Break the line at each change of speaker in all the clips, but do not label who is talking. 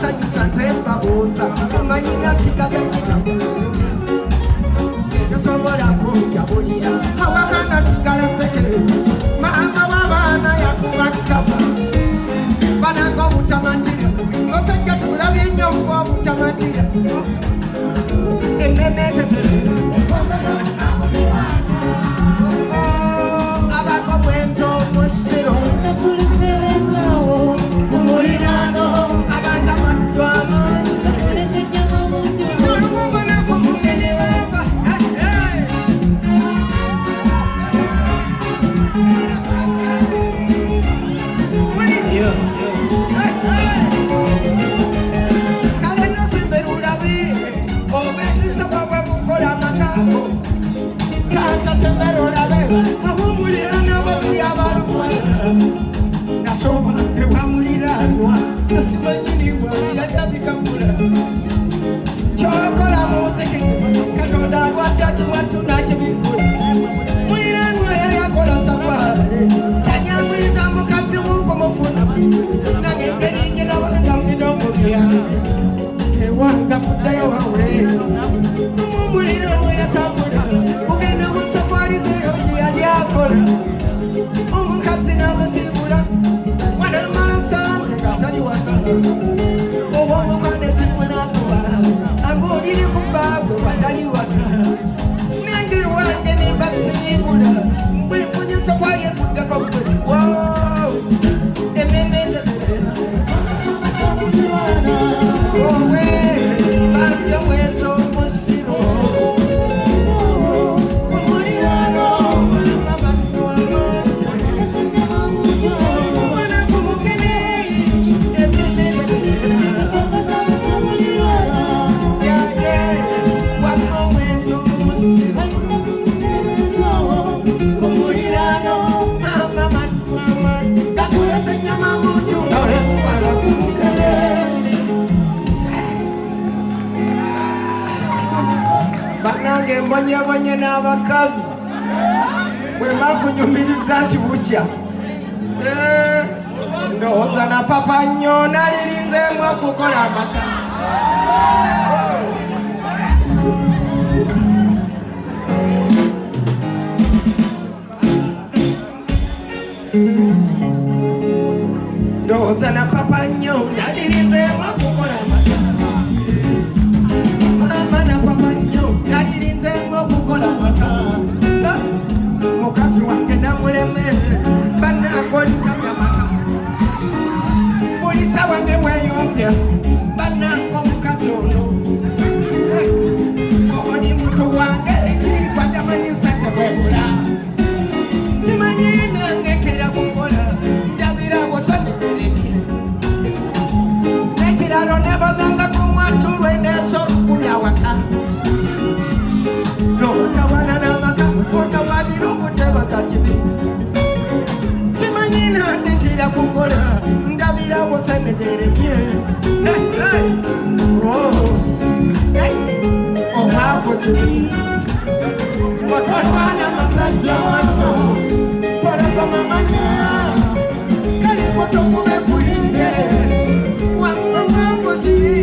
basanyusa nze mbabuuza omanyi nasigaza ekitabo tesobola kunjabulira awaka nasigala sekere maama w'abaana yakubakitaba bananga obutamatira basajja tulabye nnyo kuba obutamatira emeneetetere abako bwenzo omusiro kumulirano abantu abaddwa amaanyi olubona ku mugeni wanga kale nosemberulabi obwekisaba bwe bukola amakako tata semberulabe abumulirana babiri abalumwana nasoma ewamuliranwa nasimanyiniwa yalyabikamula kyokola muziki katonda agwadda kimwatuna kibikula muliranwa yalyakola safari tanyamwiza mukazi mukumufuna nange engeri njenabanga mubidongo byange ewanga kuddayo wawe mumuliranwa yatambula kugenda mu safari zeyo gye yali akola omukazi namusibula wanamala sante ngatali waka oba omukwane simunakuba ang'oliri ku baabwe watali waka nange wange nembasibula mbwefunye safari ekuddako gwe ememeteterera owe bambye mwezo omusiro banange mbonyebonye n'abakazi bwemba kunyumiriza nti bukya ndowooza na papa nnyo nalirinzeemu okukola amaka ndowooza na papa nnyo nalirinzeemu okukola amaka mama na papa nnyo nalirinzeemu okukola amaka mukazi wange namuleme bannangolitamya amaka polisa wange weeyombya bannanga omukazi ono oli mutu wange ekirikwa tamanyisa tebwebula kimanyi nange kera kukola ndabirawo sandikeremye nekiralo nebazanga kumwatulwe nesolukumya waka notawana n'amaka otawanira omutebaka kibi kimanyi nange kera kukola ndabirawo sandikeremye omwakozibi otolwana masajja wanto polagomamanya kalikotokume kulinde wangongongoziri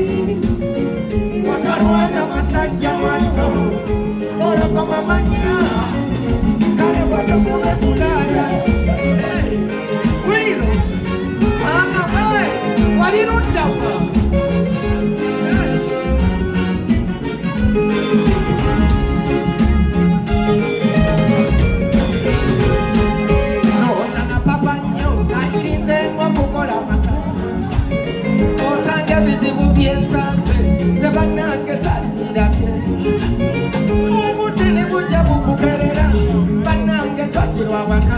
otolwana masajja wanto polagomamanya kalikotokume kulaya uliro amawe waliruddawa bizibu byensanze tebanange salinyirabye obudde bujja bukukerera bannange twagirwa waka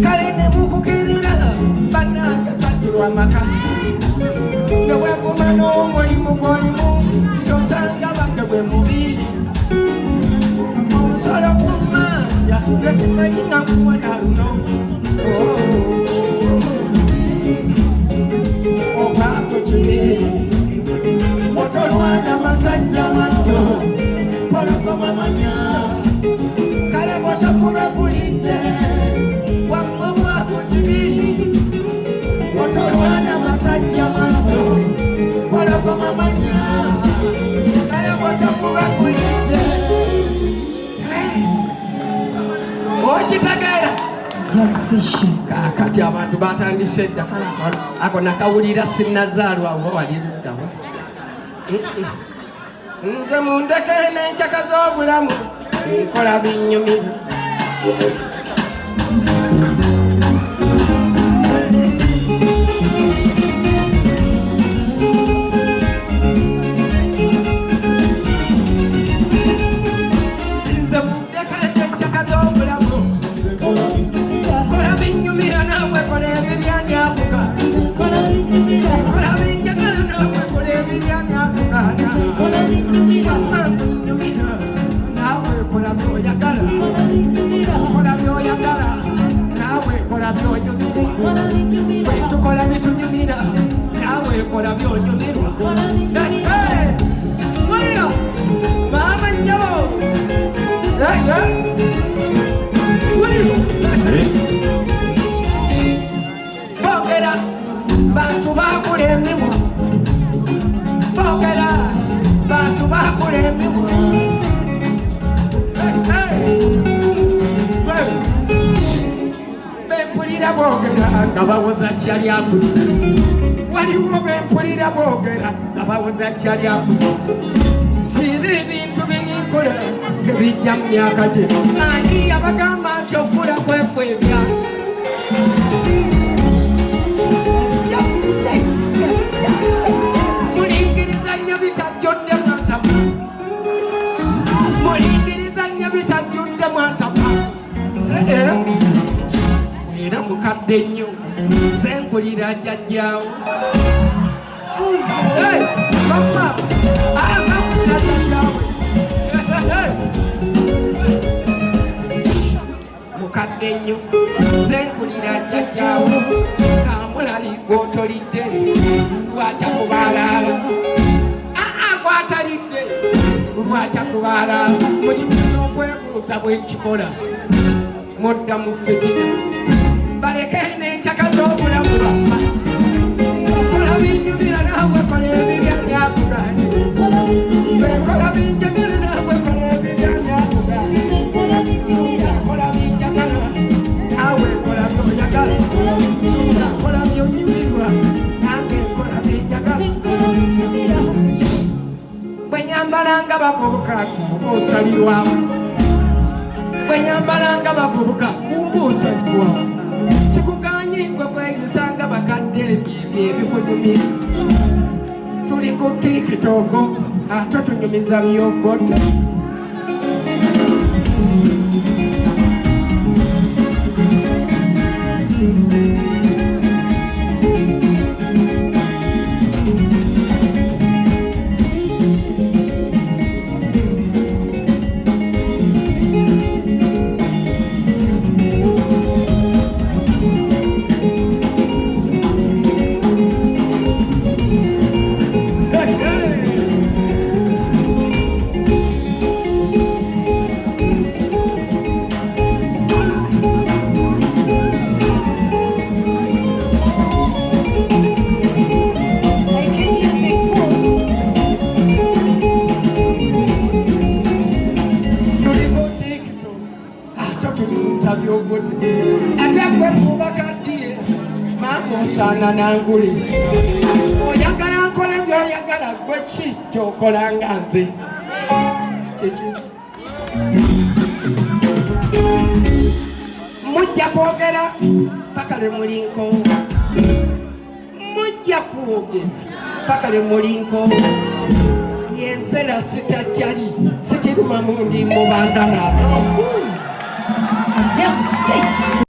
kale ne bukukerera bannange twagirwa maka nga bwevuma n'omulimu gw'olimu tosanga bange gwe mubi omusolo ku mmanja lwesimanyi nga nkuwona luno otolwana masajja mato polagomamanya kale bwotafuna kulite wamwe bwakuzibi otolwana masajja mato mamanya kaya watafuba kulite okitegeera kakati abantu batandise eddakala ako nakawulira sinazaalwa oba wali luddawa nze mundeke n'enkyaka z'obulamu nkola binnyumira tukola bitunyumira nawe kola byonyumirwa muliro mama nnyo boogera bantu bakula emimwa boogera bantu bakula emimwa bempulira boogera nga bawoza kyali akuze waliwo bempulira boogera nga bawoza kyali akuze ntiiba ebintu byekola tebijja mu myaka gye ani yabagamba nti okula kwefu ebya mulingiriza nnyo bitajjudde mwantama mulingiriza nnyo bitajjudde mwantama era mukadde nnyo nze mpulira jjajjaawo mama mpulira jjajjaawe mukadde nnyo nze mpulira jjajjaawo kamulali gw'otolidde lwakya kubaalaala gwatalidde lwakya kubaalaala mukibuuza okwebuuza bwekikola modda mu fitina baleke n'enkyaka z'obulamu bwamma kola binyumira naawe kola ebibya byakuganya kola binjagala naawe kola ebibya byakuganya kola binjagala naawe kola byoyagala kola byonyumirwa nange kola binjagala bwe nyambalanga bavubuka kuba osalirwamu bwe nyambalanga bavubuka kuba osalirwamu sikuganyingwe kweyisanga bakadde ebikunyumira tuli ku tikitoko ate tunyumiza byogote ate gwe mubakaddiye mama osaana nangule oyagala nkole byoyagala gwe ki kyokolanga nze kiki mujja kwogera paka le mulinko mujja kwogera paka le mulinko yenzera sitajjali sikiruma mundi mubandana